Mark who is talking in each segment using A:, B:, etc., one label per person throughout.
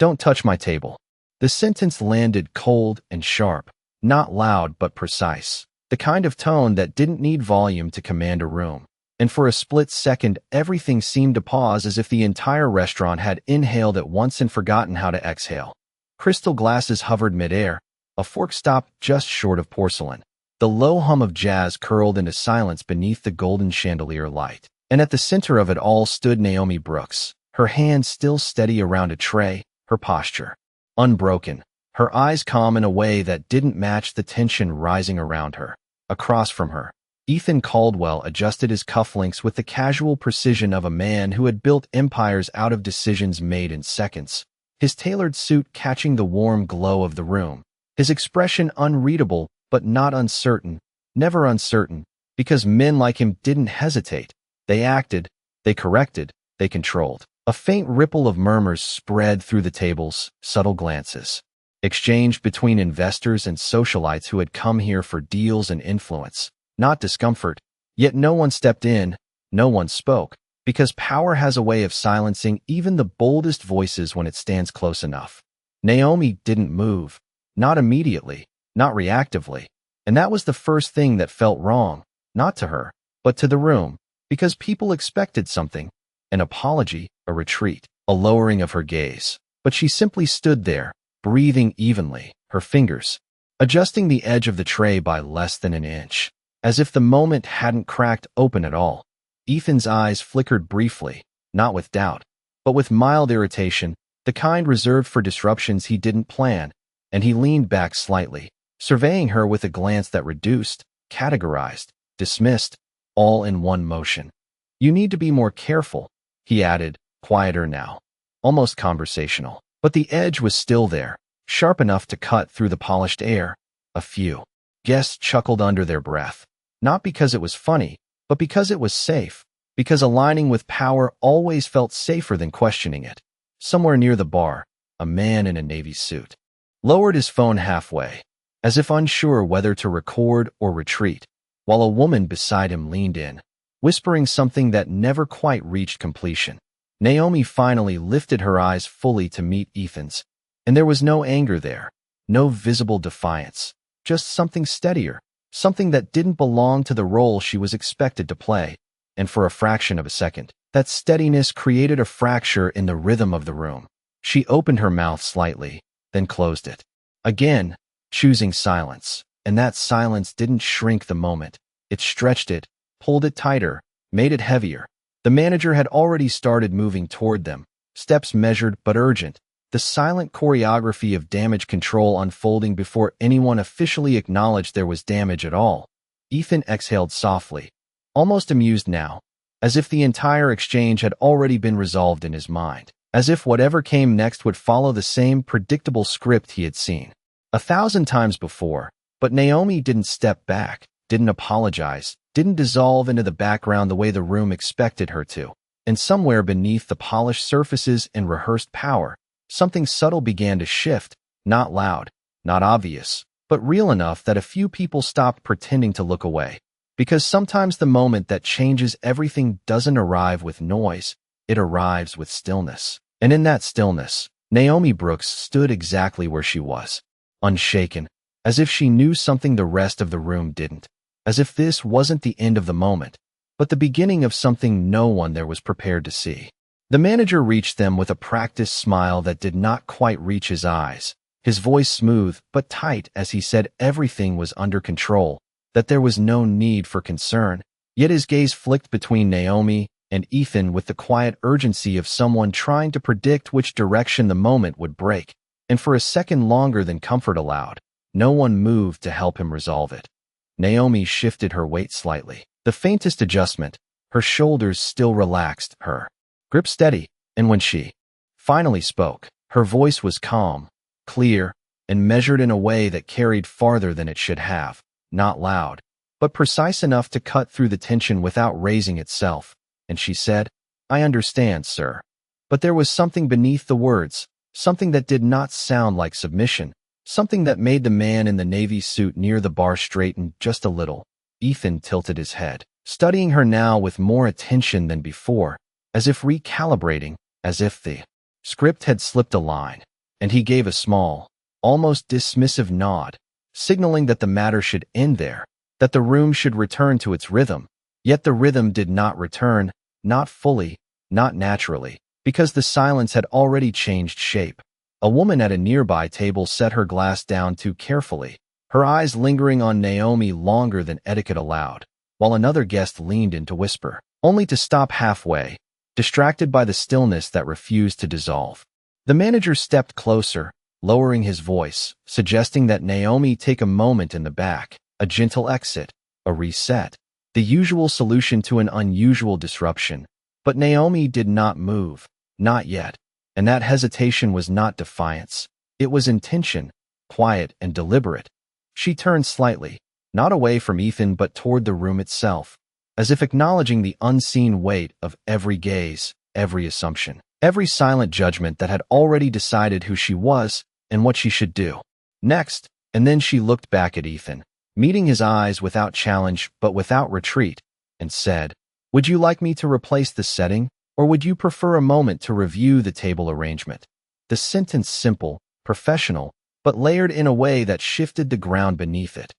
A: Don't touch my table. The sentence landed cold and sharp, not loud but precise. The kind of tone that didn't need volume to command a room. And for a split second, everything seemed to pause as if the entire restaurant had inhaled at once and forgotten how to exhale. Crystal glasses hovered midair, a fork stopped just short of porcelain. The low hum of jazz curled into silence beneath the golden chandelier light. And at the center of it all stood Naomi Brooks, her hands still steady around a tray, her posture unbroken, her eyes calm in a way that didn't match the tension rising around her. Across from her, Ethan Caldwell adjusted his cufflinks with the casual precision of a man who had built empires out of decisions made in seconds, his tailored suit catching the warm glow of the room, his expression unreadable but not uncertain, never uncertain, because men like him didn't hesitate. They acted, they corrected, they controlled. A faint ripple of murmurs spread through the tables, subtle glances exchanged between investors and socialites who had come here for deals and influence, not discomfort. Yet no one stepped in, no one spoke, because power has a way of silencing even the boldest voices when it stands close enough. Naomi didn't move, not immediately, not reactively, and that was the first thing that felt wrong, not to her, but to the room, because people expected something, an apology, a retreat, a lowering of her gaze. But she simply stood there, breathing evenly, her fingers adjusting the edge of the tray by less than an inch, as if the moment hadn't cracked open at all. Ethan's eyes flickered briefly, not with doubt, but with mild irritation, the kind reserved for disruptions he didn't plan, and he leaned back slightly, surveying her with a glance that reduced, categorized, dismissed, all in one motion. "You need to be more careful," he added, quieter now, almost conversational. But the edge was still there, sharp enough to cut through the polished air. A few guests chuckled under their breath, not because it was funny, but because it was safe, because aligning with power always felt safer than questioning it. Somewhere near the bar, a man in a navy suit lowered his phone halfway, as if unsure whether to record or retreat, while a woman beside him leaned in, whispering something that never quite reached completion. Naomi finally lifted her eyes fully to meet Ethan's, and there was no anger there, no visible defiance, just something steadier, something that didn't belong to the role she was expected to play. And for a fraction of a second, that steadiness created a fracture in the rhythm of the room. She opened her mouth slightly, then closed it. Again, choosing silence, and that silence didn't shrink the moment. It stretched it, pulled it tighter, made it heavier. The manager had already started moving toward them, steps measured but urgent, the silent choreography of damage control unfolding before anyone officially acknowledged there was damage at all. Ethan exhaled softly, almost amused now, as if the entire exchange had already been resolved in his mind, as if whatever came next would follow the same predictable script he had seen 1,000 times before. But Naomi didn't step back, didn't apologize, didn't dissolve into the background the way the room expected her to. And somewhere beneath the polished surfaces and rehearsed power, something subtle began to shift, not loud, not obvious, but real enough that a few people stopped pretending to look away. Because sometimes the moment that changes everything doesn't arrive with noise, it arrives with stillness. And in that stillness, Naomi Brooks stood exactly where she was, unshaken, as if she knew something the rest of the room didn't. As if this wasn't the end of the moment, but the beginning of something no one there was prepared to see. The manager reached them with a practiced smile that did not quite reach his eyes, his voice smooth but tight as he said everything was under control, that there was no need for concern. Yet his gaze flicked between Naomi and Ethan with the quiet urgency of someone trying to predict which direction the moment would break. And for a second longer than comfort allowed, no one moved to help him resolve it. Naomi shifted her weight slightly, the faintest adjustment, her shoulders still relaxed, her grip steady, and when she finally spoke, her voice was calm, clear, and measured in a way that carried farther than it should have, not loud, but precise enough to cut through the tension without raising itself. And she said, "I understand, sir." But there was something beneath the words, something that did not sound like submission, something that made the man in the navy suit near the bar straighten just a little. Ethan tilted his head, studying her now with more attention than before, as if recalibrating, as if the script had slipped a line. and he gave a small, almost dismissive nod, signaling that the matter should end there, that the room should return to its rhythm. Yet the rhythm did not return, not fully, not naturally, because the silence had already changed shape. A woman at a nearby table set her glass down too carefully, her eyes lingering on Naomi longer than etiquette allowed, while another guest leaned in to whisper, only to stop halfway, distracted by the stillness that refused to dissolve. The manager stepped closer, lowering his voice, suggesting that Naomi take a moment in the back, a gentle exit, a reset, the usual solution to an unusual disruption. But Naomi did not move, not yet, and that hesitation was not defiance. It was intention, quiet and deliberate. She turned slightly, not away from Ethan but toward the room itself, as if acknowledging the unseen weight of every gaze, every assumption, every silent judgment that had already decided who she was and what she should do next. And then she looked back at Ethan, meeting his eyes without challenge but without retreat, and said, "Would you like me to replace the setting, or would you prefer a moment to review the table arrangement?" The sentence simple, professional, but layered in a way that shifted the ground beneath it.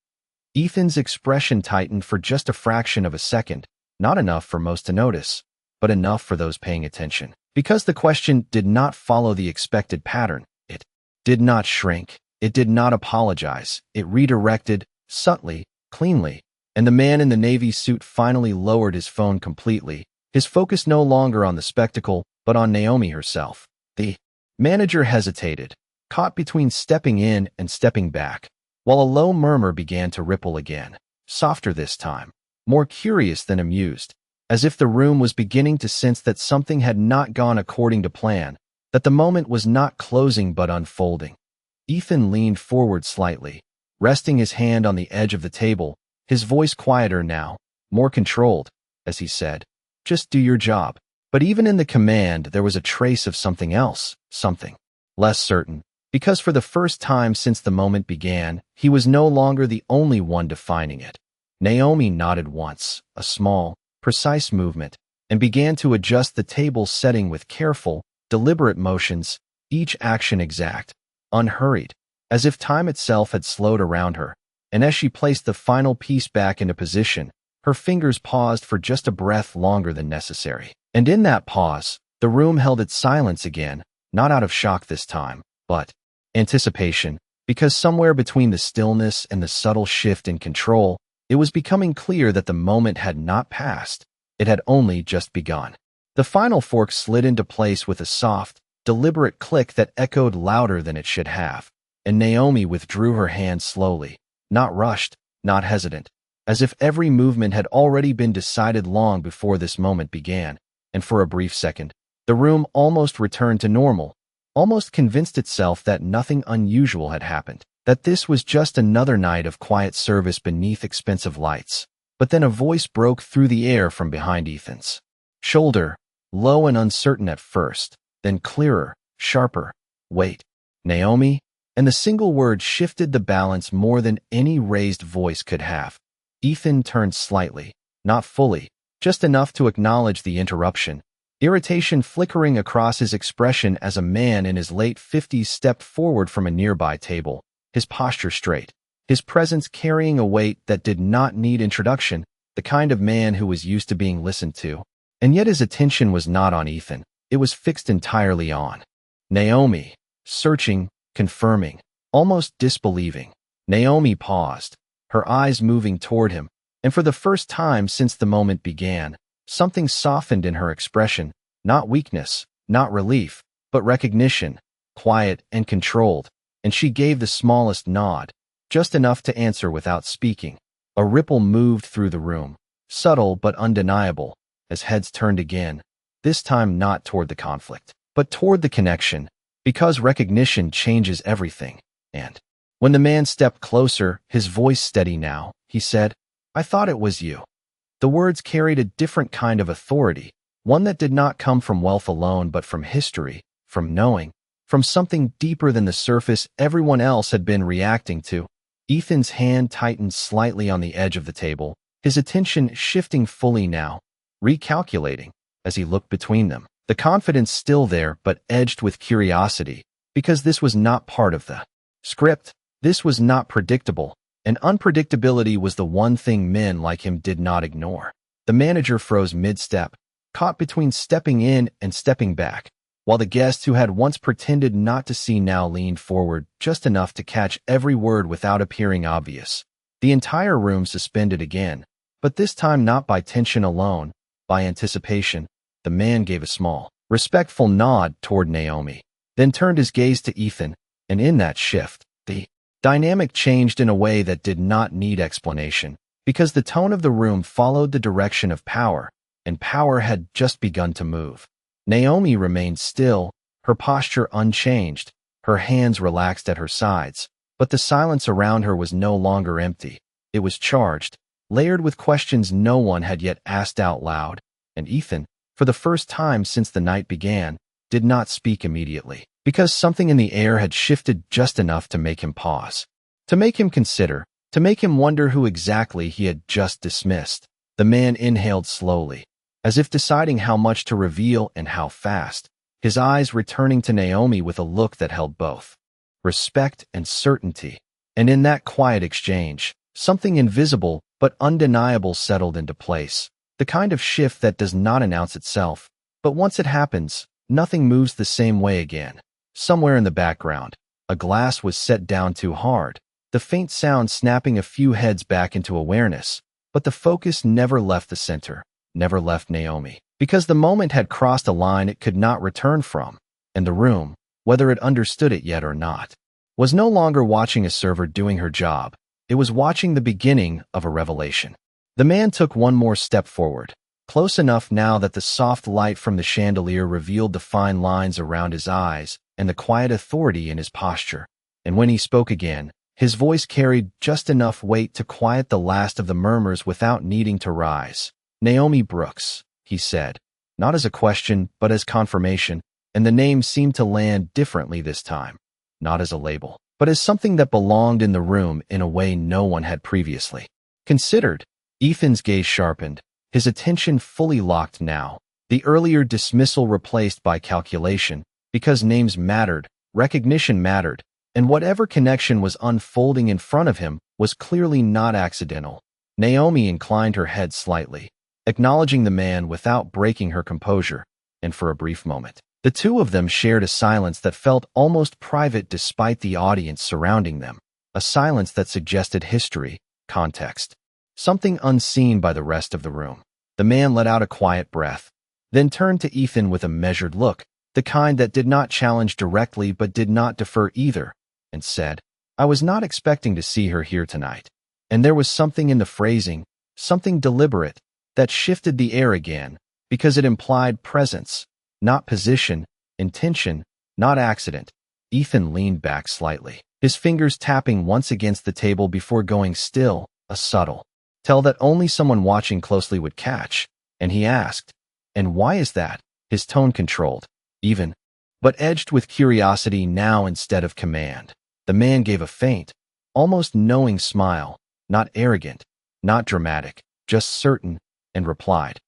A: Ethan's expression tightened for just a fraction of a second, not enough for most to notice, but enough for those paying attention. Because the question did not follow the expected pattern. It did not shrink. It did not apologize. It redirected, subtly, cleanly, and the man in the navy suit finally lowered his phone completely, his focus no longer on the spectacle, but on Naomi herself. The manager hesitated, caught between stepping in and stepping back, while a low murmur began to ripple again, softer this time, more curious than amused, as if the room was beginning to sense that something had not gone according to plan, that the moment was not closing but unfolding. Ethan leaned forward slightly, resting his hand on the edge of the table, his voice quieter now, more controlled, as he said, "Just do your job." But even in the command there was a trace of something else, something less certain. Because for the first time since the moment began, he was no longer the only one defining it. Naomi nodded once, a small, precise movement, and began to adjust the table setting with careful, deliberate motions, each action exact, unhurried, as if time itself had slowed around her. And as she placed the final piece back into position, her fingers paused for just a breath longer than necessary. And in that pause, the room held its silence again, not out of shock this time, but anticipation, because somewhere between the stillness and the subtle shift in control, it was becoming clear that the moment had not passed. It had only just begun. The final fork slid into place with a soft, deliberate click that echoed louder than it should have, and Naomi withdrew her hand slowly, not rushed, not hesitant, as if every movement had already been decided long before this moment began. And for a brief second, the room almost returned to normal, almost convinced itself that nothing unusual had happened, that this was just another night of quiet service beneath expensive lights. But then a voice broke through the air from behind Ethan's shoulder, low and uncertain at first, then clearer, sharper. "Wait, Naomi?" And the single word shifted the balance more than any raised voice could have. Ethan turned slightly, not fully, just enough to acknowledge the interruption, irritation flickering across his expression as a man in his late 50s stepped forward from a nearby table, his posture straight, his presence carrying a weight that did not need introduction, the kind of man who was used to being listened to. And yet his attention was not on Ethan. It was fixed entirely on Naomi, searching, confirming, almost disbelieving. Naomi paused, her eyes moving toward him, and for the first time since the moment began, something softened in her expression, not weakness, not relief, but recognition, quiet and controlled, and she gave the smallest nod, just enough to answer without speaking. A ripple moved through the room, subtle but undeniable, as heads turned again, this time not toward the conflict, but toward the connection, because recognition changes everything. And when the man stepped closer, his voice steady now, he said, "I thought it was you." The words carried a different kind of authority, one that did not come from wealth alone but from history, from knowing, from something deeper than the surface everyone else had been reacting to. Ethan's hand tightened slightly on the edge of the table, his attention shifting fully now, recalculating, as he looked between them, the confidence still there but edged with curiosity, because this was not part of the script. This was not predictable, and unpredictability was the one thing men like him did not ignore. The manager froze mid-step, caught between stepping in and stepping back, while the guest who had once pretended not to see now leaned forward just enough to catch every word without appearing obvious. The entire room suspended again, but this time not by tension alone, by anticipation. The man gave a small, respectful nod toward Naomi, then turned his gaze to Ethan, and in that shift, the dynamic changed in a way that did not need explanation, because the tone of the room followed the direction of power, and power had just begun to move. Naomi remained still, her posture unchanged, her hands relaxed at her sides, but the silence around her was no longer empty. It was charged, layered with questions no one had yet asked out loud, and Ethan, for the first time since the night began, did not speak immediately, because something in the air had shifted just enough to make him pause, to make him consider, to make him wonder who exactly he had just dismissed. The man inhaled slowly, as if deciding how much to reveal and how fast, his eyes returning to Naomi with a look that held both respect and certainty. And in that quiet exchange, something invisible but undeniable settled into place, the kind of shift that does not announce itself, but once it happens, nothing moves the same way again. Somewhere in the background, a glass was set down too hard, the faint sound snapping a few heads back into awareness, but the focus never left the center, never left Naomi, because the moment had crossed a line it could not return from, and the room, whether it understood it yet or not, was no longer watching a server doing her job. It was watching the beginning of a revelation. The man took one more step forward, close enough now that the soft light from the chandelier revealed the fine lines around his eyes and the quiet authority in his posture. And when he spoke again, his voice carried just enough weight to quiet the last of the murmurs without needing to rise. "Naomi Brooks," he said, not as a question but as confirmation, and the name seemed to land differently this time, not as a label, but as something that belonged in the room in a way no one had previously considered. Ethan's gaze sharpened, his attention fully locked now, the earlier dismissal replaced by calculation, because names mattered, recognition mattered, and whatever connection was unfolding in front of him was clearly not accidental. Naomi inclined her head slightly, acknowledging the man without breaking her composure, and for a brief moment, the two of them shared a silence that felt almost private despite the audience surrounding them, a silence that suggested history, context, something unseen by the rest of the room. The man let out a quiet breath, then turned to Ethan with a measured look, the kind that did not challenge directly but did not defer either, and said, "I was not expecting to see her here tonight." And there was something in the phrasing, something deliberate, that shifted the air again, because it implied presence, not position, intention, not accident. Ethan leaned back slightly, his fingers tapping once against the table before going still, a subtle tell that only someone watching closely would catch, and he asked, "And why is that?" His tone controlled, even, but edged with curiosity now instead of command. The man gave a faint, almost knowing smile, not arrogant, not dramatic, just certain, and replied,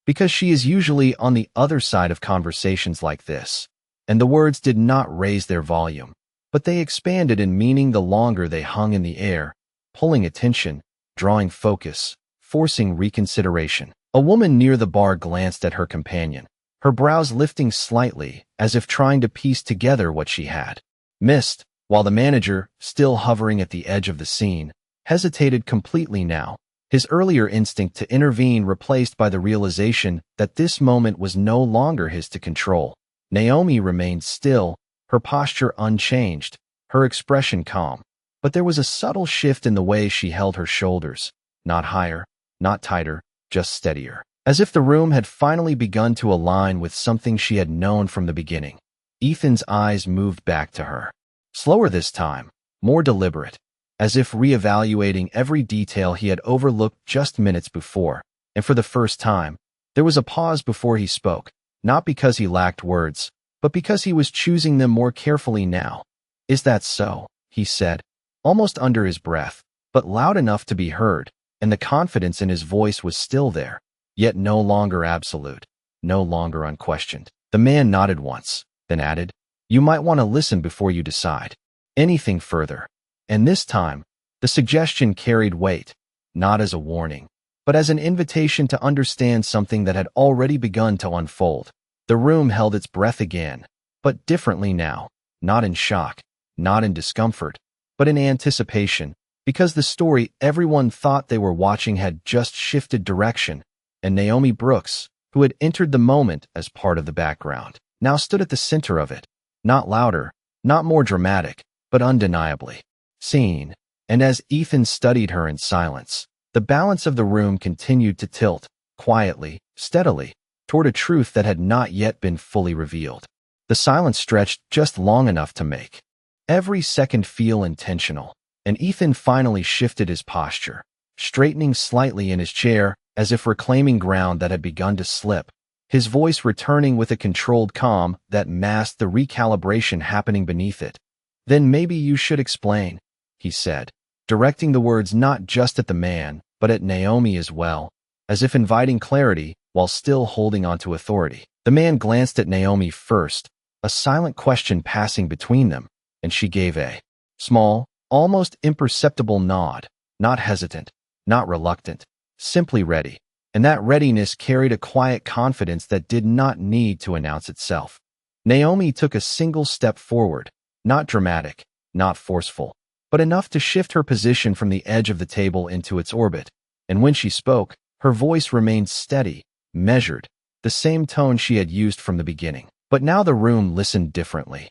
A: "Because she is usually on the other side of conversations like this." And the words did not raise their volume, but they expanded in meaning the longer they hung in the air, pulling attention, drawing focus, forcing reconsideration. A woman near the bar glanced at her companion, her brows lifting slightly as if trying to piece together what she had missed, while the manager, still hovering at the edge of the scene, hesitated completely now, his earlier instinct to intervene replaced by the realization that this moment was no longer his to control. Naomi remained still, her posture unchanged, her expression calm, but there was a subtle shift in the way she held her shoulders, not higher, not tighter, just steadier, as if the room had finally begun to align with something she had known from the beginning. Ethan's eyes moved back to her, slower this time, more deliberate, as if reevaluating every detail he had overlooked just minutes before, and for the first time, there was a pause before he spoke, not because he lacked words, but because he was choosing them more carefully now. "Is that so?" he said, almost under his breath, but loud enough to be heard, and the confidence in his voice was still there, yet no longer absolute, no longer unquestioned. The man nodded once, then added, You might want to listen before you decide anything further. And this time, the suggestion carried weight, not as a warning, but as an invitation to understand something that had already begun to unfold. The room held its breath again, but differently now, not in shock, not in discomfort, but in anticipation, because the story everyone thought they were watching had just shifted direction, and Naomi Brooks, who had entered the moment as part of the background, now stood at the center of it, not louder, not more dramatic, but undeniably seen. And as Ethan studied her in silence, the balance of the room continued to tilt, quietly, steadily, toward a truth that had not yet been fully revealed. The silence stretched just long enough to make every second feel intentional, and Ethan finally shifted his posture, straightening slightly in his chair as if reclaiming ground that had begun to slip, his voice returning with a controlled calm that masked the recalibration happening beneath it. "Then maybe you should explain," he said, directing the words not just at the man, but at Naomi as well, as if inviting clarity while still holding onto authority. The man glanced at Naomi first, a silent question passing between them, and she gave a small, almost imperceptible nod, not hesitant, not reluctant, simply ready. And that readiness carried a quiet confidence that did not need to announce itself. Naomi took a single step forward, not dramatic, not forceful, but enough to shift her position from the edge of the table into its orbit. And when she spoke, her voice remained steady, measured, the same tone she had used from the beginning. But now the room listened differently.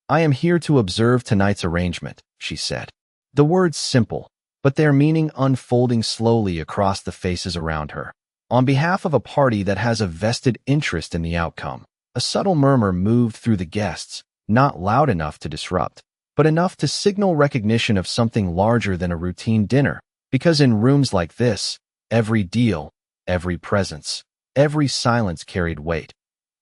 A: "I am here to observe tonight's arrangement," she said. The words simple, but their meaning unfolding slowly across the faces around her. On behalf of a party that has a vested interest in the outcome, a subtle murmur moved through the guests, not loud enough to disrupt, but enough to signal recognition of something larger than a routine dinner, because in rooms like this, every deal, every presence, every silence carried weight.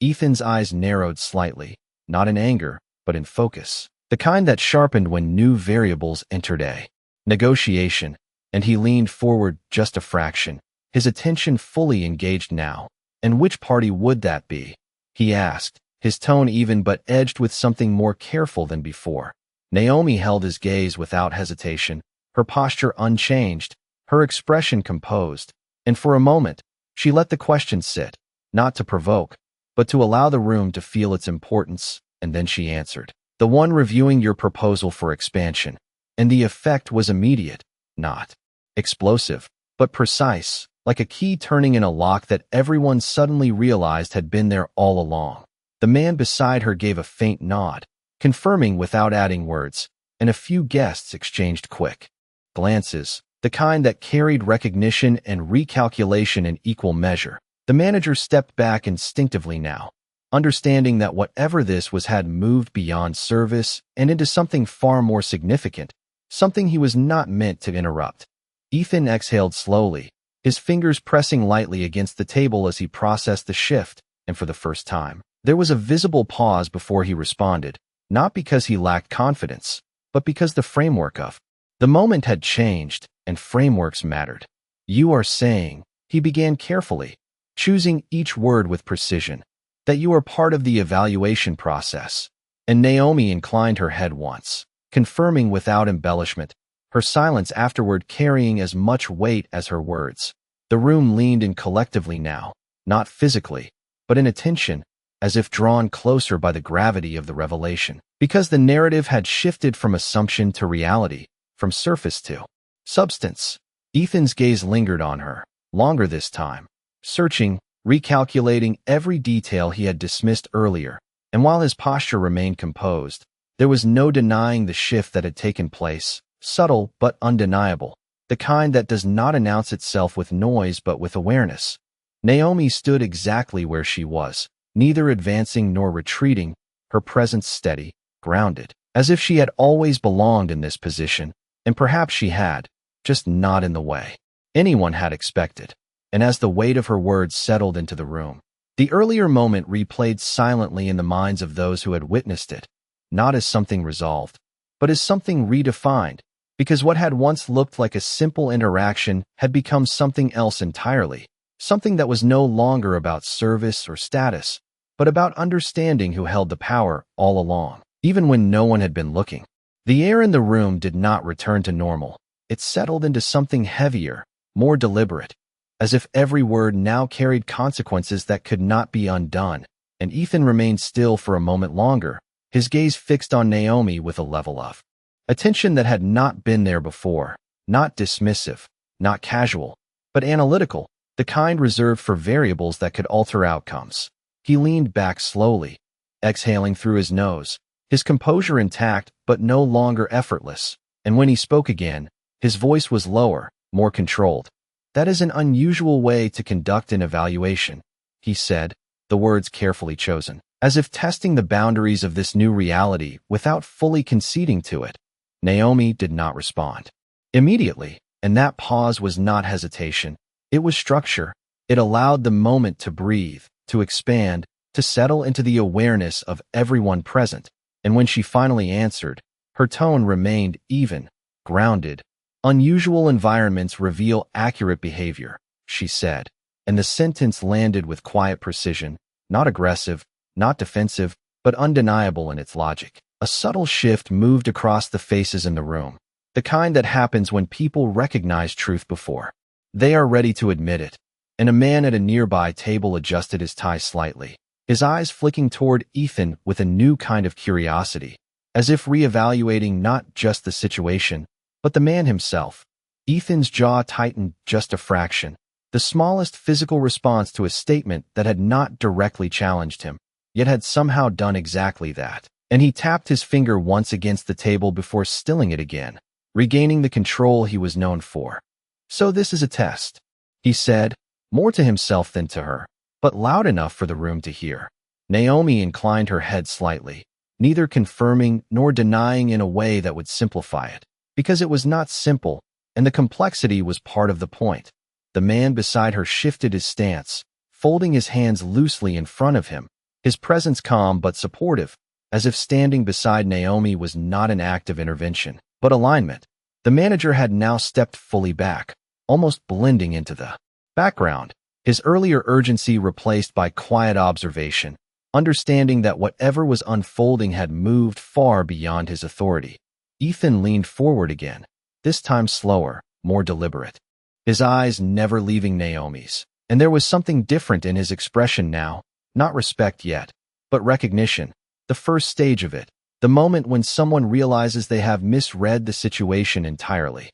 A: Ethan's eyes narrowed slightly, not in anger, but in focus, the kind that sharpened when new variables entered a negotiation, and he leaned forward just a fraction, his attention fully engaged now. "And which party would that be?" he asked, his tone even but edged with something more careful than before. Naomi held his gaze without hesitation, her posture unchanged, her expression composed, and for a moment, she let the question sit, not to provoke, but to allow the room to feel its importance, and then she answered, "The one reviewing your proposal for expansion." And the effect was immediate, not explosive, but precise, like a key turning in a lock that everyone suddenly realized had been there all along. The man beside her gave a faint nod, confirming without adding words, and a few guests exchanged quick glances, the kind that carried recognition and recalculation in equal measure. The manager stepped back instinctively now, understanding that whatever this was had moved beyond service and into something far more significant, something he was not meant to interrupt. Ethan exhaled slowly, his fingers pressing lightly against the table as he processed the shift, and for the first time, there was a visible pause before he responded, not because he lacked confidence, but because the framework of the moment had changed, and frameworks mattered. "You are saying," he began carefully, choosing each word with precision, "that you are part of the evaluation process." And Naomi inclined her head once, confirming without embellishment, her silence afterward carrying as much weight as her words. The room leaned in collectively now, not physically, but in attention, as if drawn closer by the gravity of the revelation, because the narrative had shifted from assumption to reality, from surface to substance. Ethan's gaze lingered on her, longer this time, searching, recalculating every detail he had dismissed earlier, and while his posture remained composed, there was no denying the shift that had taken place, subtle but undeniable, the kind that does not announce itself with noise but with awareness. Naomi stood exactly where she was, neither advancing nor retreating, her presence steady, grounded, as if she had always belonged in this position, and perhaps she had, just not in the way anyone had expected. And as the weight of her words settled into the room, the earlier moment replayed silently in the minds of those who had witnessed it, not as something resolved, but as something redefined, because what had once looked like a simple interaction had become something else entirely, something that was no longer about service or status, but about understanding who held the power all along. even when no one had been looking. The air in the room did not return to normal. It settled into something heavier, more deliberate, as if every word now carried consequences that could not be undone. And Ethan remained still for a moment longer, his gaze fixed on Naomi with a level of attention that had not been there before, not dismissive, not casual, but analytical, the kind reserved for variables that could alter outcomes. He leaned back slowly, exhaling through his nose, his composure intact but no longer effortless, and when he spoke again, his voice was lower, more controlled. "That is an unusual way to conduct an evaluation," he said, the words carefully chosen, as if testing the boundaries of this new reality without fully conceding to it. Naomi did not respond immediately, and that pause was not hesitation. It was structure. It allowed the moment to breathe, to expand, to settle into the awareness of everyone present. And when she finally answered, her tone remained even, grounded. "Unusual environments reveal accurate behavior," she said, and the sentence landed with quiet precision, not aggressive, not defensive, but undeniable in its logic. A subtle shift moved across the faces in the room, the kind that happens when people recognize truth before they are ready to admit it. And a man at a nearby table adjusted his tie slightly, his eyes flicking toward Ethan with a new kind of curiosity, as if reevaluating not just the situation, but the man himself. Ethan's jaw tightened just a fraction, the smallest physical response to a statement that had not directly challenged him, yet had somehow done exactly that. And he tapped his finger once against the table before stilling it again, regaining the control he was known for. "So this is a test," he said, more to himself than to her, but loud enough for the room to hear. Naomi inclined her head slightly, neither confirming nor denying in a way that would simplify it, because it was not simple, and the complexity was part of the point. The man beside her shifted his stance, folding his hands loosely in front of him, his presence calm but supportive, as if standing beside Naomi was not an act of intervention, but alignment. The manager had now stepped fully back, almost blending into the background, his earlier urgency replaced by quiet observation, understanding that whatever was unfolding had moved far beyond his authority. Ethan leaned forward again, this time slower, more deliberate, his eyes never leaving Naomi's. And there was something different in his expression now, not respect yet, but recognition, the first stage of it, the moment when someone realizes they have misread the situation entirely.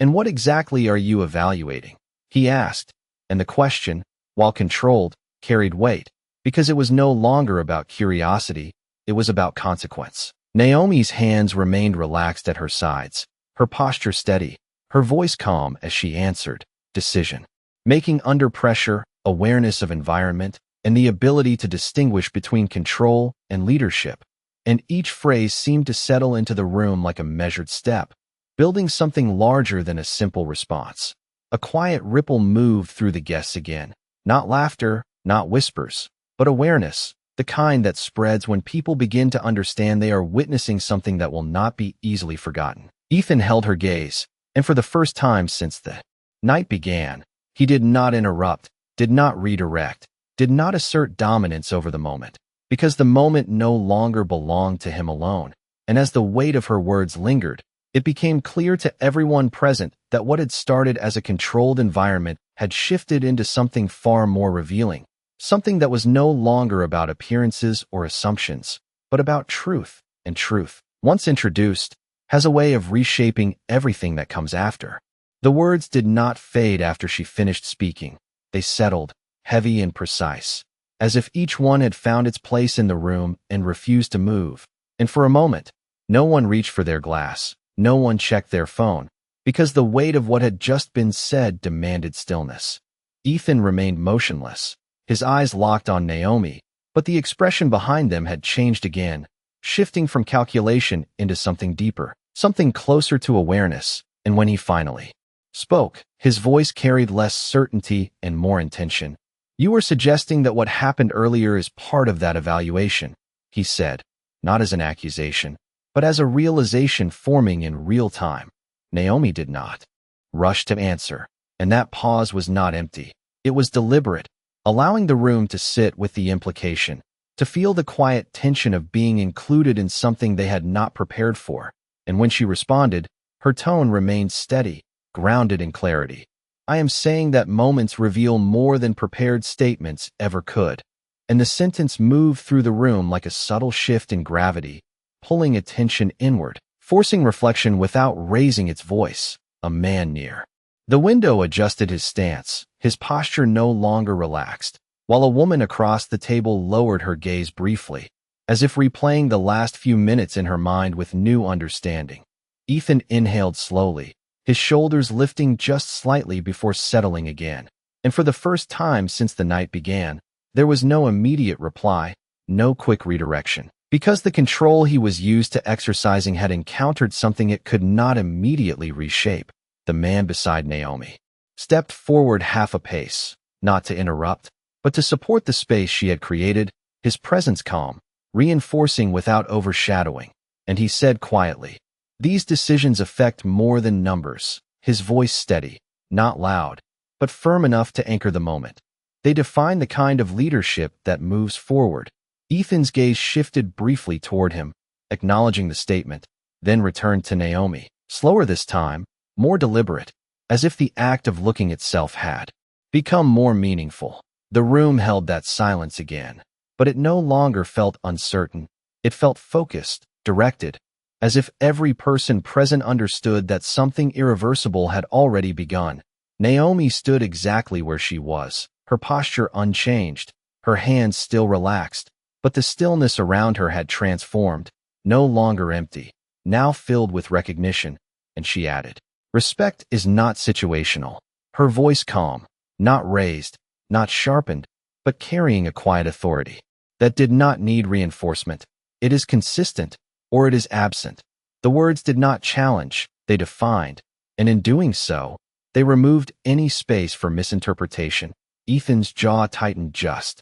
A: "And what exactly are you evaluating?" he asked, and the question, while controlled, carried weight, because it was no longer about curiosity, it was about consequence. Naomi's hands remained relaxed at her sides, her posture steady, her voice calm as she answered, "Decision. Making under pressure, awareness of environment, and the ability to distinguish between control and leadership." And each phrase seemed to settle into the room like a measured step, building something larger than a simple response. A quiet ripple moved through the guests again, not laughter, not whispers, but awareness, the kind that spreads when people begin to understand they are witnessing something that will not be easily forgotten. Ethan held her gaze, and for the first time since the night began, he did not interrupt, did not redirect, did not assert dominance over the moment, because the moment no longer belonged to him alone. And as the weight of her words lingered, it became clear to everyone present that what had started as a controlled environment had shifted into something far more revealing, something that was no longer about appearances or assumptions, but about truth, and truth, once introduced, has a way of reshaping everything that comes after. The words did not fade after she finished speaking. They settled, heavy and precise, as if each one had found its place in the room and refused to move. And for a moment, no one reached for their glass, no one checked their phone, because the weight of what had just been said demanded stillness. Ethan remained motionless, his eyes locked on Naomi, but the expression behind them had changed again, shifting from calculation into something deeper, something closer to awareness. And when he finally spoke, his voice carried less certainty and more intention. "You were suggesting that what happened earlier is part of that evaluation," he said, not as an accusation, but as a realization forming in real time. Naomi did not rush to answer, and that pause was not empty. It was deliberate, allowing the room to sit with the implication, to feel the quiet tension of being included in something they had not prepared for. And when she responded, her tone remained steady, grounded in clarity. I am saying that moments reveal more than prepared statements ever could. And the sentence moved through the room like a subtle shift in gravity, pulling attention inward, forcing reflection without raising its voice. A man near the window adjusted his stance, his posture no longer relaxed, while a woman across the table lowered her gaze briefly, as if replaying the last few minutes in her mind with new understanding. Ethan inhaled slowly, his shoulders lifting just slightly before settling again. And for the first time since the night began, there was no immediate reply, no quick redirection, because the control he was used to exercising had encountered something it could not immediately reshape. The man beside Naomi stepped forward half a pace, not to interrupt, but to support the space she had created, his presence calm, reinforcing without overshadowing. And he said quietly, "These decisions affect more than numbers," his voice steady, not loud, but firm enough to anchor the moment. They define the kind of leadership that moves forward. Ethan's gaze shifted briefly toward him, acknowledging the statement, then returned to Naomi, slower this time, more deliberate, as if the act of looking itself had become more meaningful. The room held that silence again, but it no longer felt uncertain. It felt focused, directed, as if every person present understood that something irreversible had already begun. Naomi stood exactly where she was, her posture unchanged, her hands still relaxed, but the stillness around her had transformed, no longer empty, now filled with recognition, and she added, "Respect is not situational." Her voice calm, not raised, not sharpened, but carrying a quiet authority that did not need reinforcement. It is consistent, or it is absent. The words did not challenge, they defined, and in doing so, they removed any space for misinterpretation. Ethan's jaw tightened just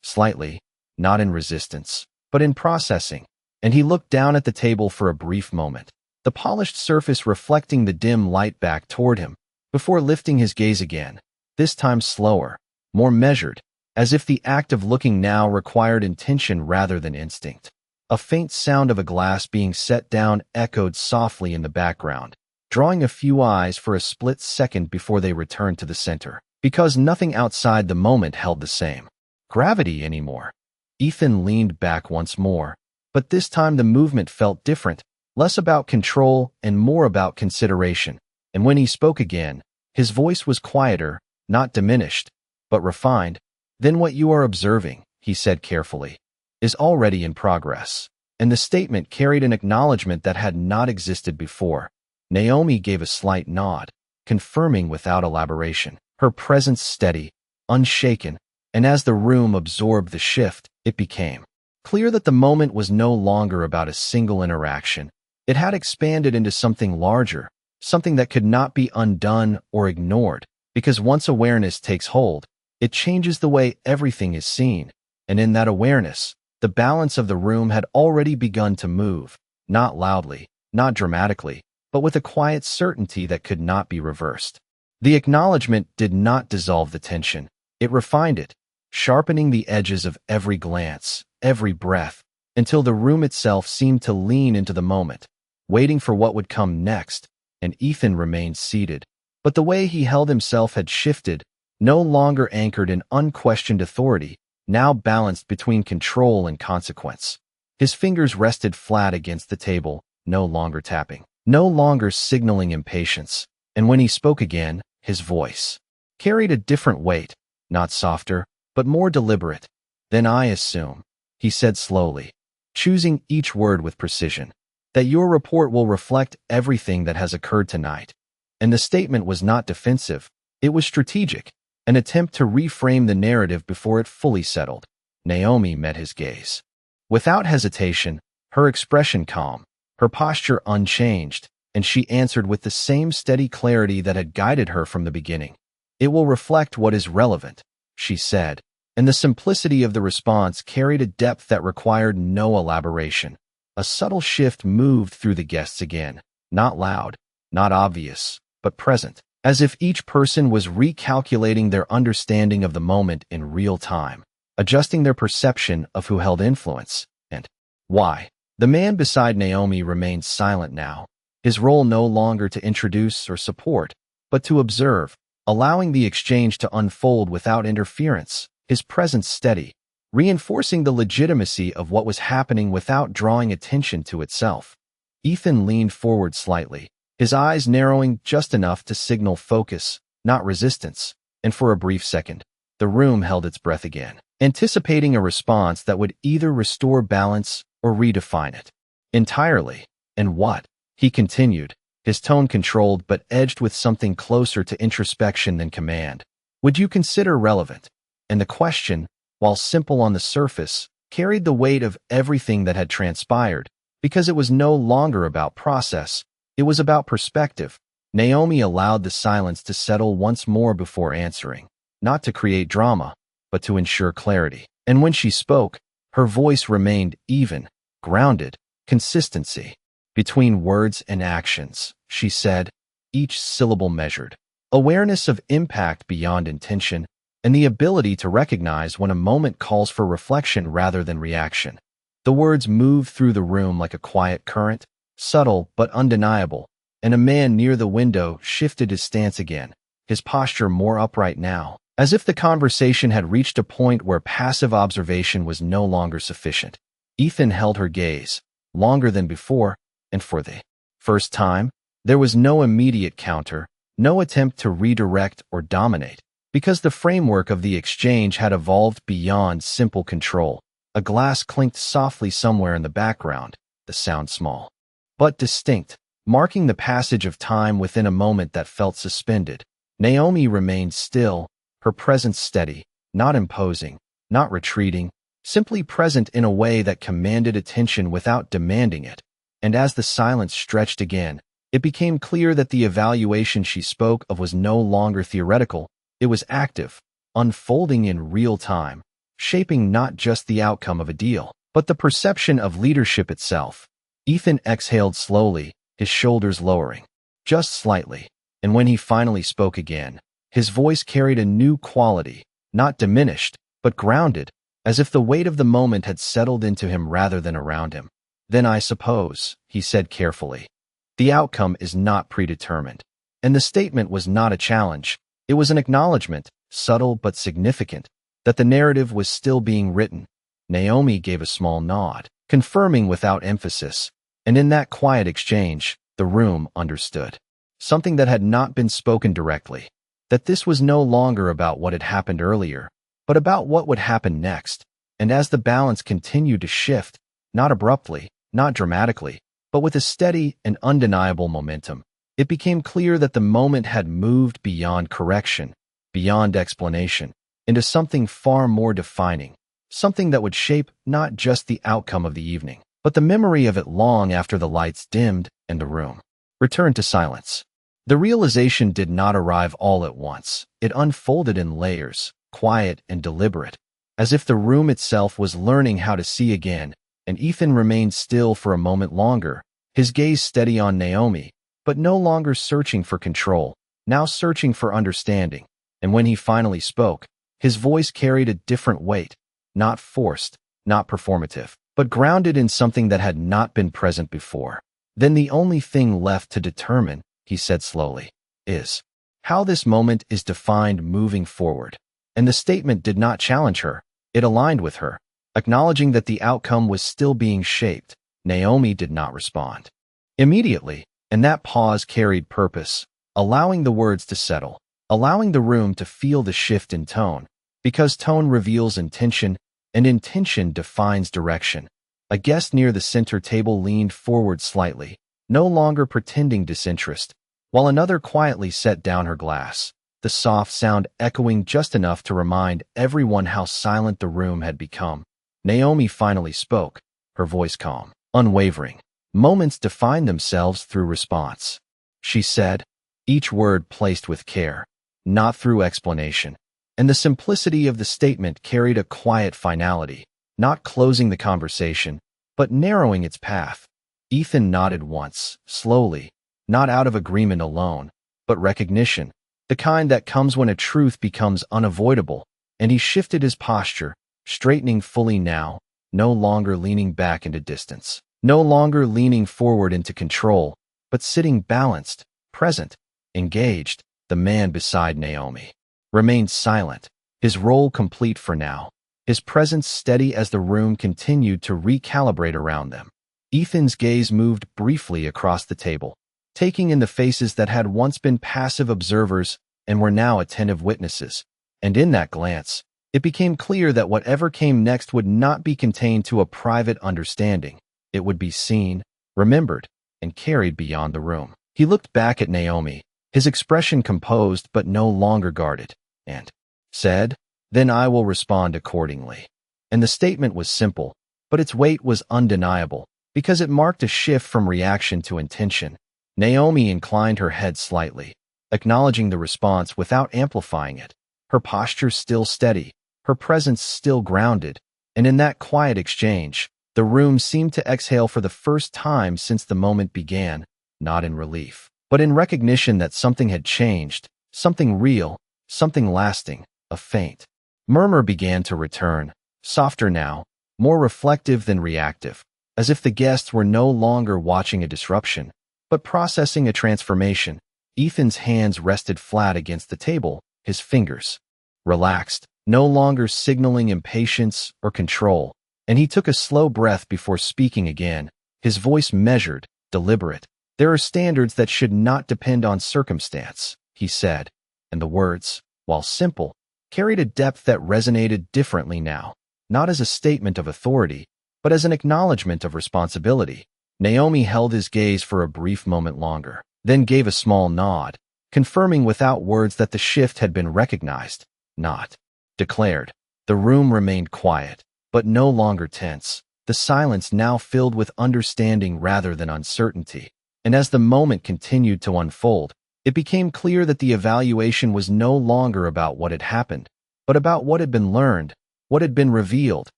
A: slightly, not in resistance, but in processing, and he looked down at the table for a brief moment, the polished surface reflecting the dim light back toward him, before lifting his gaze again, this time slower, more measured, as if the act of looking now required intention rather than instinct. A faint sound of a glass being set down echoed softly in the background, drawing a few eyes for a split second before they returned to the center, because nothing outside the moment held the same gravity anymore. Ethan leaned back once more, but this time the movement felt different, less about control and more about consideration. And when he spoke again, his voice was quieter, not diminished, but refined. "Then what you are observing," he said carefully, "is already in progress." And the statement carried an acknowledgement that had not existed before. Naomi gave a slight nod, confirming without elaboration, her presence steady, unshaken, and as the room absorbed the shift, it became clear that the moment was no longer about a single interaction. It had expanded into something larger, something that could not be undone or ignored, because once awareness takes hold, it changes the way everything is seen. And in that awareness, the balance of the room had already begun to move, not loudly, not dramatically, but with a quiet certainty that could not be reversed. The acknowledgement did not dissolve the tension. It refined it, sharpening the edges of every glance, every breath, until the room itself seemed to lean into the moment, waiting for what would come next. And Ethan remained seated, but the way he held himself had shifted, no longer anchored in unquestioned authority, now balanced between control and consequence. His fingers rested flat against the table, no longer tapping, no longer signaling impatience. And when he spoke again, his voice carried a different weight, not softer, but more deliberate. "Then I assume," he said slowly, choosing each word with precision, "that your report will reflect everything that has occurred tonight." And the statement was not defensive, it was strategic, an attempt to reframe the narrative before it fully settled. Naomi met his gaze without hesitation, her expression calm, her posture unchanged, and she answered with the same steady clarity that had guided her from the beginning. "It will reflect what is relevant," she said, and the simplicity of the response carried a depth that required no elaboration. A subtle shift moved through the guests again, not loud, not obvious, but present, as if each person was recalculating their understanding of the moment in real time. adjusting their perception of who held influence and why. The man beside Naomi remained silent now, his role no longer to introduce or support, but to observe, allowing the exchange to unfold without interference, his presence steady, reinforcing the legitimacy of what was happening without drawing attention to itself. Ethan leaned forward slightly, his eyes narrowing just enough to signal focus, not resistance, and for a brief second, the room held its breath again, anticipating a response that would either restore balance or redefine it entirely. And what? He continued, his tone controlled but edged with something closer to introspection than command. Would you consider relevant? And the question, while simple on the surface, carried the weight of everything that had transpired, because it was no longer about process, it was about perspective. Naomi allowed the silence to settle once more before answering, not to create drama, but to ensure clarity. And when she spoke, her voice remained even, grounded, consistency. Between words and actions, she said, each syllable measured. Awareness of impact beyond intention, and the ability to recognize when a moment calls for reflection rather than reaction. The words moved through the room like a quiet current, subtle but undeniable, and a man near the window shifted his stance again, his posture more upright now, as if the conversation had reached a point where passive observation was no longer sufficient. Ethan held her gaze, longer than before, and for the first time, there was no immediate counter, no attempt to redirect or dominate, because the framework of the exchange had evolved beyond simple control. A glass clinked softly somewhere in the background, the sound small, but distinct, marking the passage of time within a moment that felt suspended. Naomi remained still, her presence steady, not imposing, not retreating, simply present in a way that commanded attention without demanding it. And as the silence stretched again, it became clear that the evaluation she spoke of was no longer theoretical, it was active, unfolding in real time, shaping not just the outcome of a deal, but the perception of leadership itself. Ethan exhaled slowly, his shoulders lowering, just slightly, and when he finally spoke again, his voice carried a new quality, not diminished, but grounded, as if the weight of the moment had settled into him rather than around him. Then I suppose, he said carefully, the outcome is not predetermined. And the statement was not a challenge, it was an acknowledgement, subtle but significant, that the narrative was still being written. Naomi gave a small nod, confirming without emphasis, and in that quiet exchange, the room understood. Something that had not been spoken directly, that this was no longer about what had happened earlier, but about what would happen next. And as the balance continued to shift, not abruptly, not dramatically, but with a steady and undeniable momentum, it became clear that the moment had moved beyond correction, beyond explanation, into something far more defining, something that would shape not just the outcome of the evening, but the memory of it long after the lights dimmed and the room returned to silence. The realization did not arrive all at once. It unfolded in layers, quiet and deliberate, as if the room itself was learning how to see again, and Ethan remained still for a moment longer, his gaze steady on Naomi, but no longer searching for control, now searching for understanding. And when he finally spoke, his voice carried a different weight, not forced, not performative, but grounded in something that had not been present before. Then the only thing left to determine, he said slowly, is how this moment is defined moving forward. And the statement did not challenge her, it aligned with her, acknowledging that the outcome was still being shaped. Naomi did not respond immediately, and that pause carried purpose, allowing the words to settle, allowing the room to feel the shift in tone, because tone reveals intention, and intention defines direction. A guest near the center table leaned forward slightly, no longer pretending disinterest, while another quietly set down her glass, the soft sound echoing just enough to remind everyone how silent the room had become. Naomi finally spoke, her voice calm, unwavering. Moments define themselves through response, she said, each word placed with care, not through explanation. And the simplicity of the statement carried a quiet finality, not closing the conversation, but narrowing its path. Ethan nodded once, slowly, not out of agreement alone, but recognition, the kind that comes when a truth becomes unavoidable, and he shifted his posture, straightening fully now, no longer leaning back into distance, no longer leaning forward into control, but sitting balanced, present, engaged. The man beside Naomi remained silent, his role complete for now, his presence steady as the room continued to recalibrate around them. Ethan's gaze moved briefly across the table, taking in the faces that had once been passive observers and were now attentive witnesses. And in that glance, it became clear that whatever came next would not be contained to a private understanding. It would be seen, remembered, and carried beyond the room. He looked back at Naomi, his expression composed but no longer guarded, and said, "Then I will respond accordingly." And the statement was simple, but its weight was undeniable, because it marked a shift from reaction to intention. Naomi inclined her head slightly, acknowledging the response without amplifying it, her posture still steady, her presence still grounded, and in that quiet exchange, the room seemed to exhale for the first time since the moment began, not in relief, but in recognition that something had changed, something real, something lasting. A faint murmur began to return, softer now, more reflective than reactive, as if the guests were no longer watching a disruption, but processing a transformation. Ethan's hands rested flat against the table, his fingers relaxed, no longer signaling impatience or control, and he took a slow breath before speaking again, his voice measured, deliberate. "There are standards that should not depend on circumstance," he said, and the words, while simple, carried a depth that resonated differently now, not as a statement of authority, but as an acknowledgement of responsibility. Naomi held his gaze for a brief moment longer, then gave a small nod, confirming without words that the shift had been recognized, not declared. The room remained quiet, but no longer tense, the silence now filled with understanding rather than uncertainty. And as the moment continued to unfold, it became clear that the evaluation was no longer about what had happened, but about what had been learned, what had been revealed,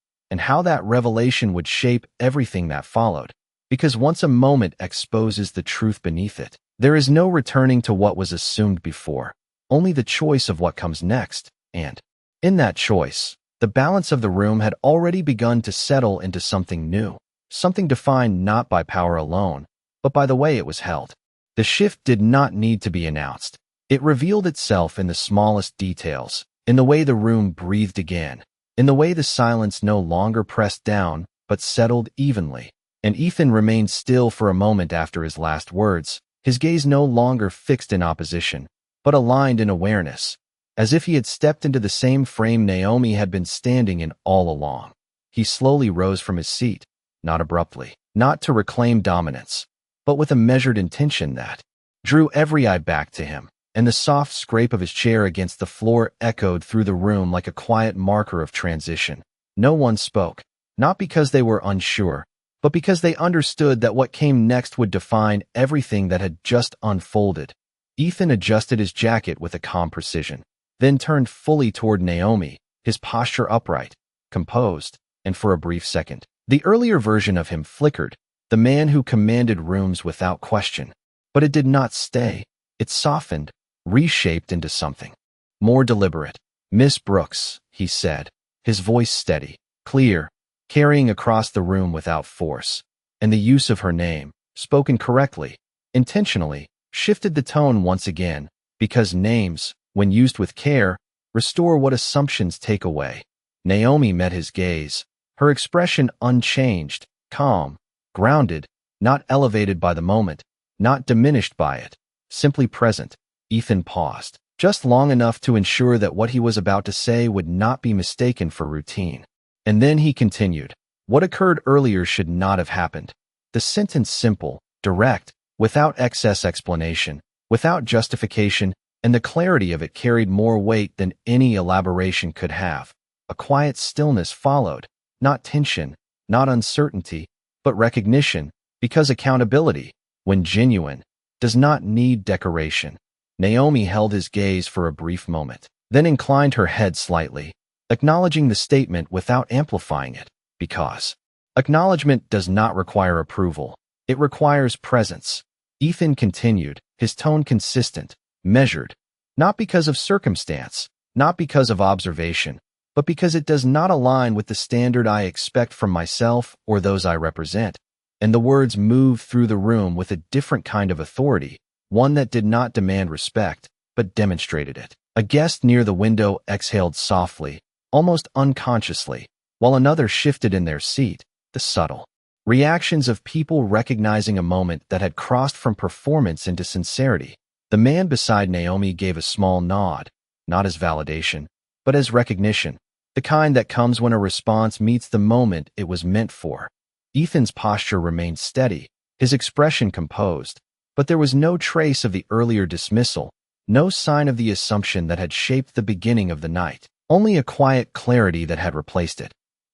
A: and how that revelation would shape everything that followed. Because once a moment exposes the truth beneath it, there is no returning to what was assumed before, only the choice of what comes next. And in that choice, the balance of the room had already begun to settle into something new, something defined not by power alone, but by the way it was held. The shift did not need to be announced. It revealed itself in the smallest details, in the way the room breathed again, in the way the silence no longer pressed down, but settled evenly. And Ethan remained still for a moment after his last words, his gaze no longer fixed in opposition, but aligned in awareness, as if he had stepped into the same frame Naomi had been standing in all along. He slowly rose from his seat, not abruptly, not to reclaim dominance, but with a measured intention that drew every eye back to him, and the soft scrape of his chair against the floor echoed through the room like a quiet marker of transition. No one spoke, not because they were unsure, but because they understood that what came next would define everything that had just unfolded. Ethan adjusted his jacket with a calm precision, then turned fully toward Naomi, his posture upright, composed, and for a brief second, the earlier version of him flickered, the man who commanded rooms without question. But it did not stay. It softened, reshaped into something more deliberate. "Miss Brooks," he said, his voice steady, clear, carrying across the room without force. And the use of her name, spoken correctly, intentionally, shifted the tone once again, because names, when used with care, restore what assumptions take away. Naomi met his gaze, her expression unchanged, calm, grounded, not elevated by the moment, not diminished by it, simply present. Ethan paused, just long enough to ensure that what he was about to say would not be mistaken for routine. And then he continued. What occurred earlier should not have happened. The sentence simple, direct, without excess explanation, without justification, and the clarity of it carried more weight than any elaboration could have. A quiet stillness followed, not tension, not uncertainty, but recognition, because accountability, when genuine, does not need decoration. Naomi held his gaze for a brief moment, then inclined her head slightly, acknowledging the statement without amplifying it, because acknowledgement does not require approval. It requires presence. Ethan continued, his tone consistent, measured, not because of circumstance, not because of observation, but because it does not align with the standard I expect from myself or those I represent. And the words moved through the room with a different kind of authority, one that did not demand respect, but demonstrated it. A guest near the window exhaled softly, almost unconsciously, while another shifted in their seat, the subtle reactions of people recognizing a moment that had crossed from performance into sincerity. The man beside Naomi gave a small nod, not as validation, but as recognition, the kind that comes when a response meets the moment it was meant for. Ethan's posture remained steady, his expression composed, but there was no trace of the earlier dismissal, no sign of the assumption that had shaped the beginning of the night, only a quiet clarity that had replaced it.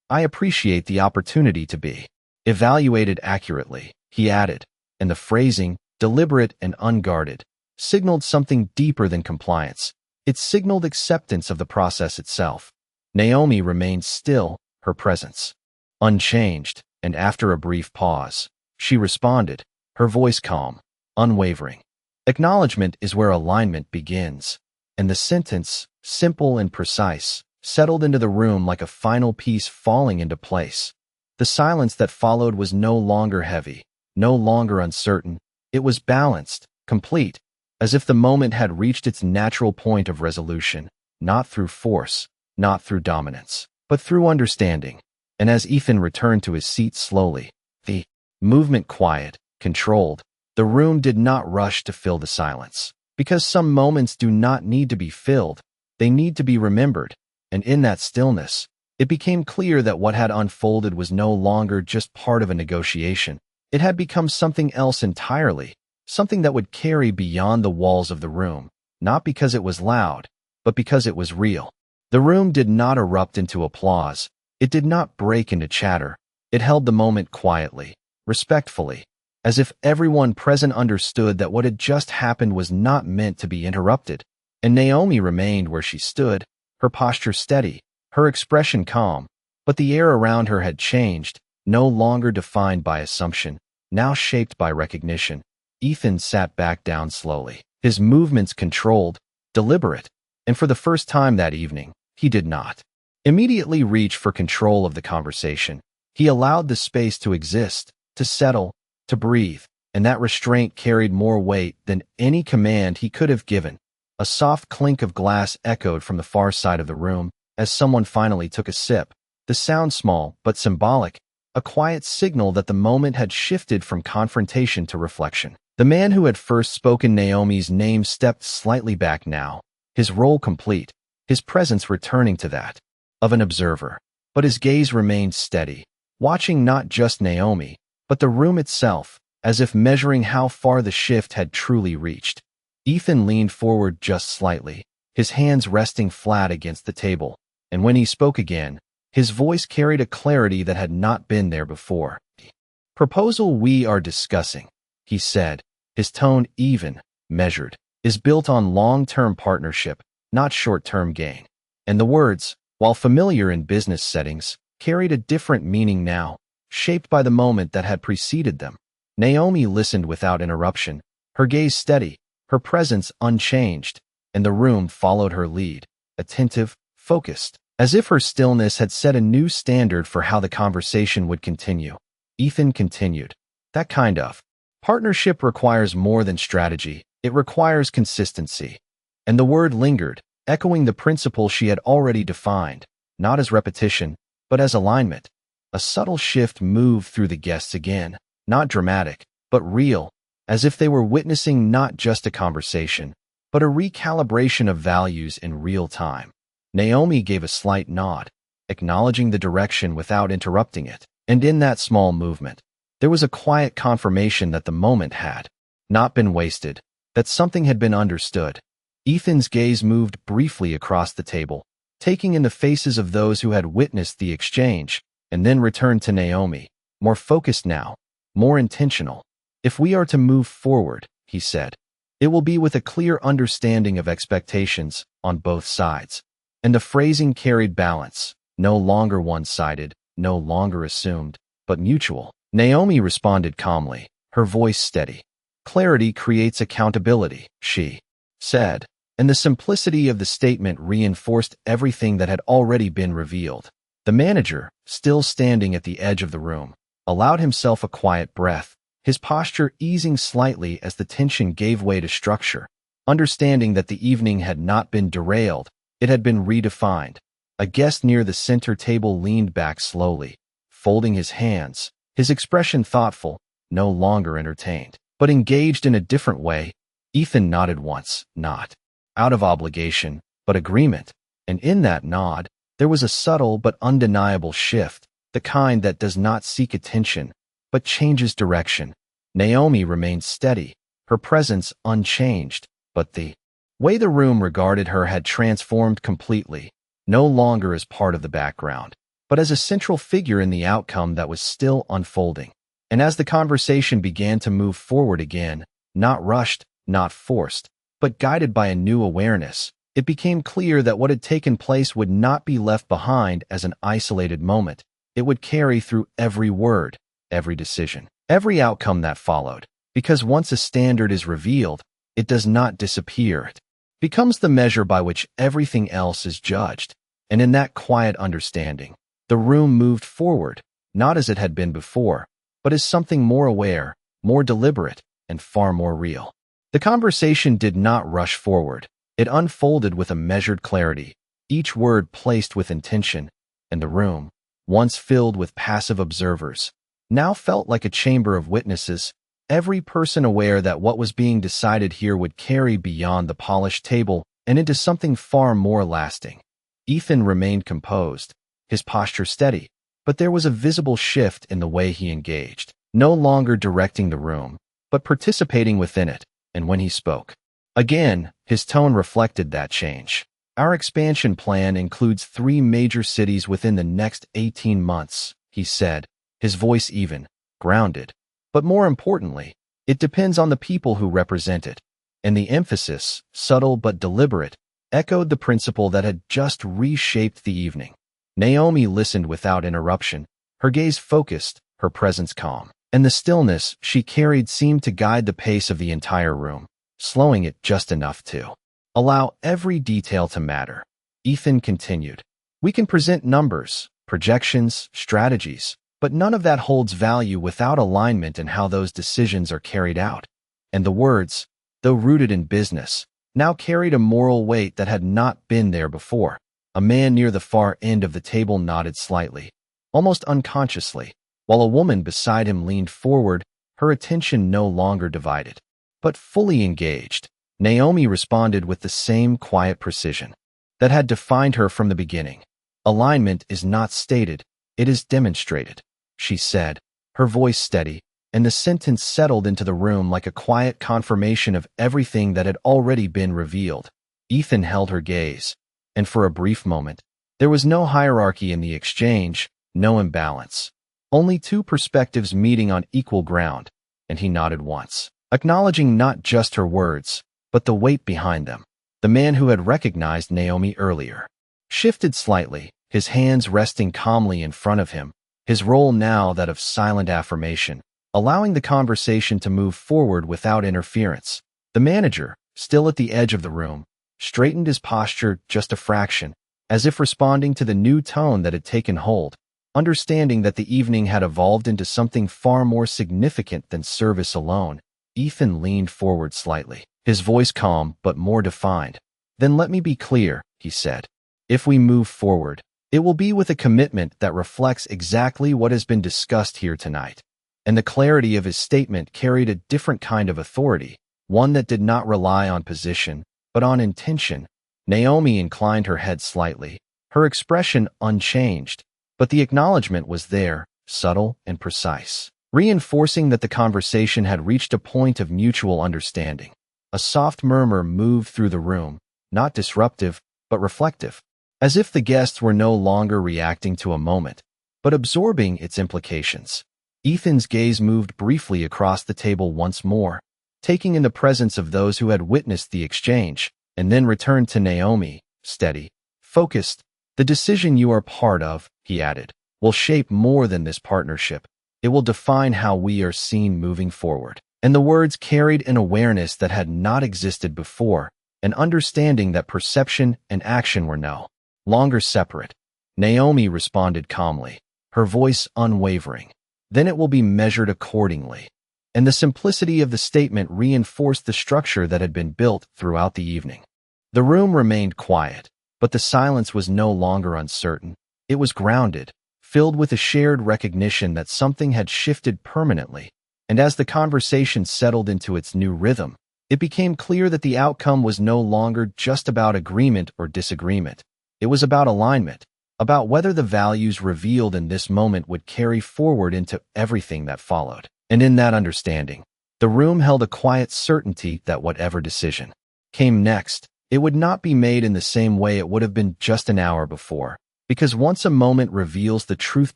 A: I appreciate the opportunity to be evaluated accurately, he added, and the phrasing, deliberate and unguarded, signaled something deeper than compliance. It signaled acceptance of the process itself. Naomi remained still, her presence unchanged, and after a brief pause, she responded, her voice calm, unwavering. Acknowledgement is where alignment begins, and the sentence, simple and precise, settled into the room like a final piece falling into place. The silence that followed was no longer heavy, no longer uncertain. It was balanced, complete, as if the moment had reached its natural point of resolution, not through force, not through dominance, but through understanding. And as Ethan returned to his seat slowly, the movement quiet, controlled, the room did not rush to fill the silence. Because some moments do not need to be filled, they need to be remembered. And in that stillness, it became clear that what had unfolded was no longer just part of a negotiation. It had become something else entirely, something that would carry beyond the walls of the room, not because it was loud, but because it was real. The room did not erupt into applause. It did not break into chatter. It held the moment quietly, respectfully, as if everyone present understood that what had just happened was not meant to be interrupted. And Naomi remained where she stood, her posture steady, her expression calm, but the air around her had changed, no longer defined by assumption, now shaped by recognition. Ethan sat back down slowly, his movements controlled, deliberate, and for the first time that evening, he did not immediately reach for control of the conversation. He allowed the space to exist, to settle, to breathe, and that restraint carried more weight than any command he could have given. A soft clink of glass echoed from the far side of the room as someone finally took a sip, the sound small but symbolic, a quiet signal that the moment had shifted from confrontation to reflection. The man who had first spoken Naomi's name stepped slightly back now, his role complete, his presence returning to that of an observer. But his gaze remained steady, watching not just Naomi, but the room itself, as if measuring how far the shift had truly reached. Ethan leaned forward just slightly, his hands resting flat against the table, and when he spoke again, his voice carried a clarity that had not been there before. "The proposal we are discussing," he said, his tone even, measured, "is built on long-term partnership, not short-term gain." And the words, while familiar in business settings, carried a different meaning now, shaped by the moment that had preceded them. Naomi listened without interruption, her gaze steady, her presence unchanged, and the room followed her lead, attentive, focused, as if her stillness had set a new standard for how the conversation would continue. Ethan continued, "That kind of partnership requires more than strategy, it requires consistency." And the word lingered, echoing the principle she had already defined, not as repetition, but as alignment. A subtle shift moved through the guests again, not dramatic, but real, as if they were witnessing not just a conversation, but a recalibration of values in real time. Naomi gave a slight nod, acknowledging the direction without interrupting it, and in that small movement, there was a quiet confirmation that the moment had not been wasted, that something had been understood. Ethan's gaze moved briefly across the table, taking in the faces of those who had witnessed the exchange, and then returned to Naomi, more focused now, more intentional. "If we are to move forward," he said, "it will be with a clear understanding of expectations on both sides." And the phrasing carried balance, no longer one-sided, no longer assumed, but mutual. Naomi responded calmly, her voice steady. "Clarity creates accountability," she said. and the simplicity of the statement reinforced everything that had already been revealed. The manager, still standing at the edge of the room, allowed himself a quiet breath, his posture easing slightly as the tension gave way to structure. Understanding that the evening had not been derailed, it had been redefined. A guest near the center table leaned back slowly, folding his hands, his expression thoughtful, no longer entertained, but engaged in a different way. Ethan nodded once, not out of obligation, but agreement, and in that nod, there was a subtle but undeniable shift, the kind that does not seek attention, but changes direction. Naomi remained steady, her presence unchanged, but the way the room regarded her had transformed completely, no longer as part of the background, but as a central figure in the outcome that was still unfolding. And as the conversation began to move forward again, not rushed, not forced, but guided by a new awareness, it became clear that what had taken place would not be left behind as an isolated moment. It would carry through every word, every decision, every outcome that followed. Because once a standard is revealed, it does not disappear. It becomes the measure by which everything else is judged. And in that quiet understanding, the room moved forward, not as it had been before, but as something more aware, more deliberate, and far more real. The conversation did not rush forward. It unfolded with a measured clarity, each word placed with intention, and the room, once filled with passive observers, now felt like a chamber of witnesses, every person aware that what was being decided here would carry beyond the polished table and into something far more lasting. Ethan remained composed, his posture steady, but there was a visible shift in the way he engaged, no longer directing the room, but participating within it. And when he spoke again, his tone reflected that change. Our expansion plan includes 3 major cities within the next 18 months, he said, his voice even, grounded. But more importantly, it depends on the people who represent it. And the emphasis, subtle but deliberate, echoed the principle that had just reshaped the evening. Naomi listened without interruption, her gaze focused, her presence calm, and the stillness she carried seemed to guide the pace of the entire room, slowing it just enough to allow every detail to matter. Ethan continued, "We can present numbers, projections, strategies, but none of that holds value without alignment in how those decisions are carried out." And the words, though rooted in business, now carried a moral weight that had not been there before. A man near the far end of the table nodded slightly, almost unconsciously, while a woman beside him leaned forward, her attention no longer divided, but fully engaged. Naomi responded with the same quiet precision that had defined her from the beginning. "Alignment is not stated, it is demonstrated," she said, her voice steady, and the sentence settled into the room like a quiet confirmation of everything that had already been revealed. Ethan held her gaze, and for a brief moment, there was no hierarchy in the exchange, no imbalance. Only 2 perspectives meeting on equal ground, and he nodded once, acknowledging not just her words, but the weight behind them. The man who had recognized Naomi earlier shifted slightly, his hands resting calmly in front of him, his role now that of silent affirmation, allowing the conversation to move forward without interference. The manager, still at the edge of the room, straightened his posture just a fraction, as if responding to the new tone that had taken hold. Understanding that the evening had evolved into something far more significant than service alone, Ethan leaned forward slightly, his voice calm but more defined. "Then let me be clear," he said. "If we move forward, it will be with a commitment that reflects exactly what has been discussed here tonight." And the clarity of his statement carried a different kind of authority, one that did not rely on position, but on intention. Naomi inclined her head slightly, her expression unchanged, but the acknowledgement was there, subtle and precise, reinforcing that the conversation had reached a point of mutual understanding. A soft murmur moved through the room, not disruptive, but reflective, as if the guests were no longer reacting to a moment, but absorbing its implications. Ethan's gaze moved briefly across the table once more, taking in the presence of those who had witnessed the exchange, and then returned to Naomi, steady, focused. "The decision you are part of," he added, "will shape more than this partnership. It will define how we are seen moving forward." And the words carried an awareness that had not existed before, an understanding that perception and action were no longer separate. Naomi responded calmly, her voice unwavering. Then it will be measured accordingly. And the simplicity of the statement reinforced the structure that had been built throughout the evening. The room remained quiet, but the silence was no longer uncertain. It was grounded, filled with a shared recognition that something had shifted permanently. And as the conversation settled into its new rhythm, it became clear that the outcome was no longer just about agreement or disagreement. It was about alignment, about whether the values revealed in this moment would carry forward into everything that followed. And in that understanding, the room held a quiet certainty that whatever decision came next, it would not be made in the same way it would have been just an hour before. Because once a moment reveals the truth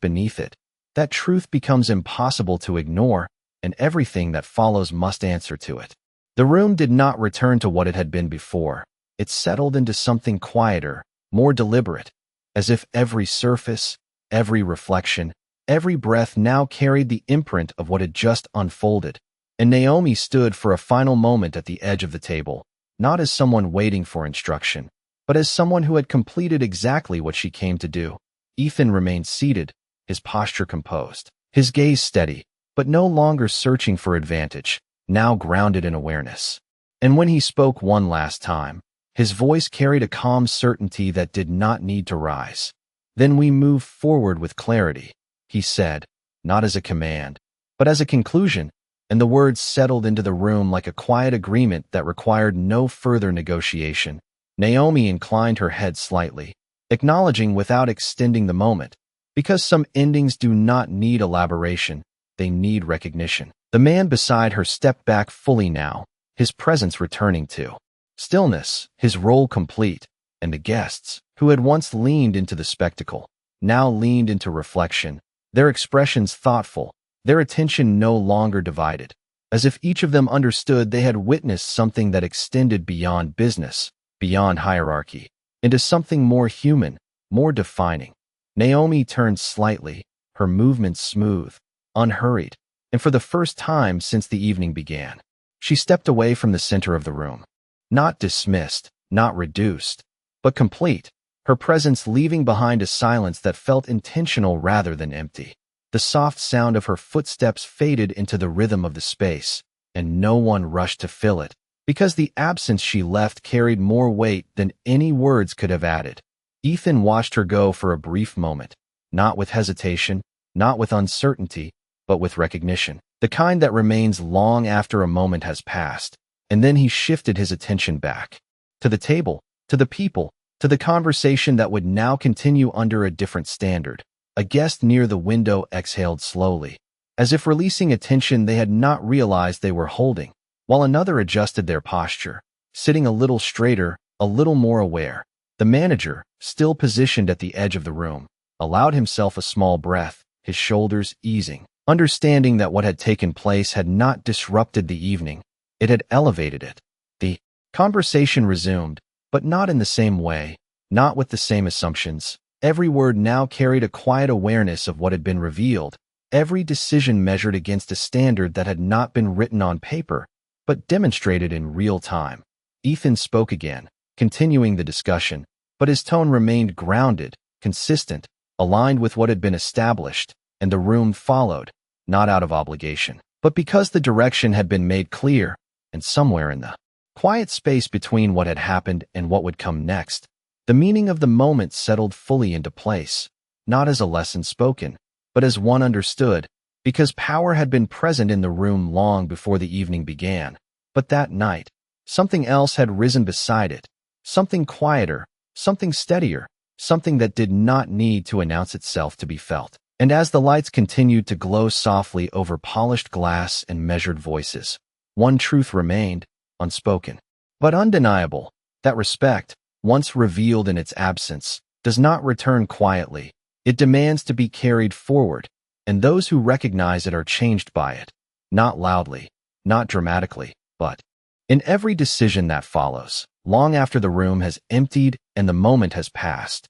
A: beneath it, that truth becomes impossible to ignore, and everything that follows must answer to it. The room did not return to what it had been before. It settled into something quieter, more deliberate, as if every surface, every reflection, every breath now carried the imprint of what had just unfolded. And Naomi stood for a final moment at the edge of the table, not as someone waiting for instruction, but as someone who had completed exactly what she came to do. Ethan remained seated, his posture composed, his gaze steady, but no longer searching for advantage, now grounded in awareness. And when he spoke one last time, his voice carried a calm certainty that did not need to rise. "Then we move forward with clarity," he said, not as a command, but as a conclusion, and the words settled into the room like a quiet agreement that required no further negotiation. Naomi inclined her head slightly, acknowledging without extending the moment, because some endings do not need elaboration, they need recognition. The man beside her stepped back fully now, his presence returning to stillness, his role complete, and the guests, who had once leaned into the spectacle, now leaned into reflection, their expressions thoughtful, their attention no longer divided, as if each of them understood they had witnessed something that extended beyond business, beyond hierarchy, into something more human, more defining. Naomi turned slightly, her movements smooth, unhurried, and for the first time since the evening began, she stepped away from the center of the room. Not dismissed, not reduced, but complete, her presence leaving behind a silence that felt intentional rather than empty. The soft sound of her footsteps faded into the rhythm of the space, and no one rushed to fill it, because the absence she left carried more weight than any words could have added. Ethan watched her go for a brief moment, not with hesitation, not with uncertainty, but with recognition, the kind that remains long after a moment has passed. And then he shifted his attention back to the table, to the people, to the conversation that would now continue under a different standard. A guest near the window exhaled slowly, as if releasing a tension they had not realized they were holding, while another adjusted their posture, sitting a little straighter, a little more aware. The manager, still positioned at the edge of the room, allowed himself a small breath, his shoulders easing, understanding that what had taken place had not disrupted the evening, it had elevated it. The conversation resumed, but not in the same way, not with the same assumptions. Every word now carried a quiet awareness of what had been revealed, every decision measured against a standard that had not been written on paper, but demonstrated in real time. Ethan spoke again, continuing the discussion, but his tone remained grounded, consistent, aligned with what had been established, and the room followed, not out of obligation, but because the direction had been made clear. And somewhere in the quiet space between what had happened and what would come next, the meaning of the moment settled fully into place, not as a lesson spoken, but as one understood, because power had been present in the room long before the evening began. But that night, something else had risen beside it, something quieter, something steadier, something that did not need to announce itself to be felt. And as the lights continued to glow softly over polished glass and measured voices, one truth remained, unspoken, but undeniable, that respect, once revealed in its absence, does not return quietly. It demands to be carried forward, and those who recognize it are changed by it, not loudly, not dramatically, but in every decision that follows, long after the room has emptied and the moment has passed.